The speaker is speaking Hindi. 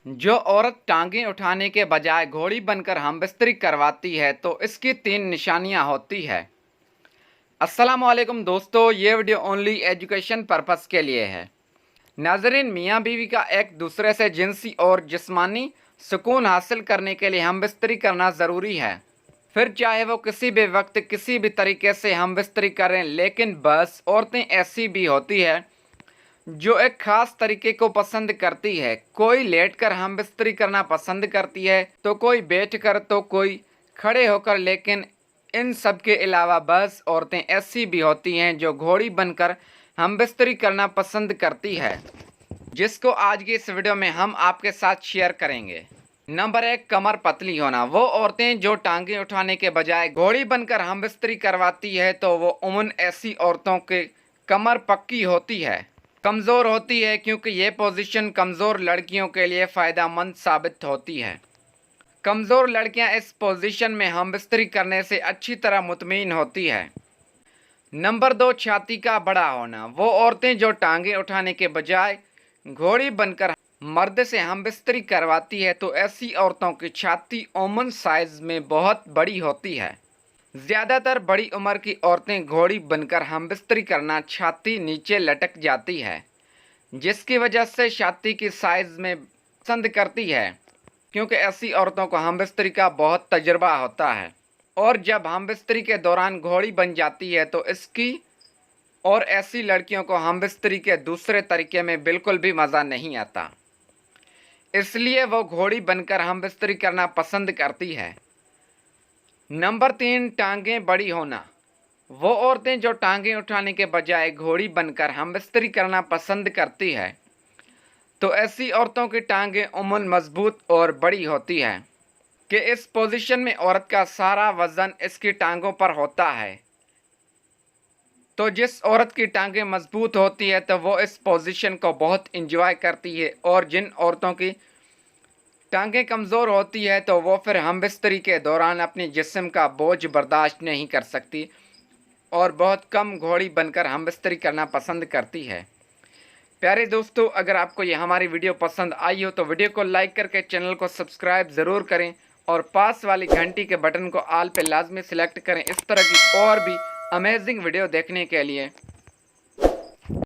जो औरत टांगे उठाने के बजाय घोड़ी बनकर हमबिस्तरी करवाती है तो इसकी 3 निशानियां होती है। अस्सलाम वालेकुम दोस्तों, ये वीडियो ओनली एजुकेशन पर्पस के लिए है। नाजरीन, मियाँ बीवी का एक दूसरे से जिनसी और जिस्मानी सुकून हासिल करने के लिए हमबिस्तरी करना ज़रूरी है। फिर चाहे वो किसी भी वक्त किसी भी तरीके से हमबिस्तरी करें, लेकिन बस औरतें ऐसी भी होती है जो एक खास तरीके को पसंद करती है। कोई लेटकर हमबिस्तरी करना पसंद करती है, तो कोई बैठकर, तो कोई खड़े होकर। लेकिन इन सब के अलावा बस औरतें ऐसी भी होती हैं जो घोड़ी बनकर हमबिस्तरी करना पसंद करती है, जिसको आज की इस वीडियो में हम आपके साथ शेयर करेंगे। नंबर 1, कमर पतली होना। वो औरतें जो टांगे उठाने के बजाय घोड़ी बनकर हमबिस्तरी करवाती है तो वो उम्मन ऐसी औरतों के कमर पक्की होती है, कमज़ोर होती है, क्योंकि ये पोजीशन कमज़ोर लड़कियों के लिए फ़ायदेमंद साबित होती है। कमज़ोर लड़कियां इस पोजीशन में हमबिस्तरी करने से अच्छी तरह मुतमईन होती है। नंबर 2, छाती का बड़ा होना। वो औरतें जो टांगे उठाने के बजाय घोड़ी बनकर मर्द से हमबिस्तरी करवाती है तो ऐसी औरतों की छाती ओमन साइज में बहुत बड़ी होती है। ज़्यादातर बड़ी उम्र की औरतें घोड़ी बनकर हमबिस्तरी करना छाती नीचे लटक जाती है, जिसकी वजह से छाती की साइज में पसंद करती है, क्योंकि ऐसी औरतों को हमबिस्तरी का बहुत तजुर्बा होता है। और जब हमबिस्तरी के दौरान घोड़ी बन जाती है तो इसकी और ऐसी लड़कियों को हमबिस्तरी के दूसरे तरीके में बिल्कुल भी मज़ा नहीं आता, इसलिए वो घोड़ी बनकर हमबिस्तरी करना पसंद करती है। नंबर 3, टांगें बड़ी होना। वो औरतें जो टांगें उठाने के बजाय घोड़ी बनकर हमबिस्तरी करना पसंद करती है तो ऐसी औरतों की टांगें उम्मन मजबूत और बड़ी होती है कि इस पोजीशन में औरत का सारा वज़न इसकी टांगों पर होता है। तो जिस औरत की टांगें मजबूत होती है तो वो इस पोजीशन को बहुत इंजॉय करती है, और जिन औरतों की टांगें कमज़ोर होती है तो वो फिर हमबिस्तरी के दौरान अपने जिस्म का बोझ बर्दाश्त नहीं कर सकती और बहुत कम घोड़ी बनकर हमबिस्तरी करना पसंद करती है। प्यारे दोस्तों, अगर आपको ये हमारी वीडियो पसंद आई हो तो वीडियो को लाइक करके चैनल को सब्सक्राइब ज़रूर करें और पास वाली घंटी के बटन को ऑल पे लाजमी सिलेक्ट करें इस तरह की और भी अमेजिंग वीडियो देखने के लिए।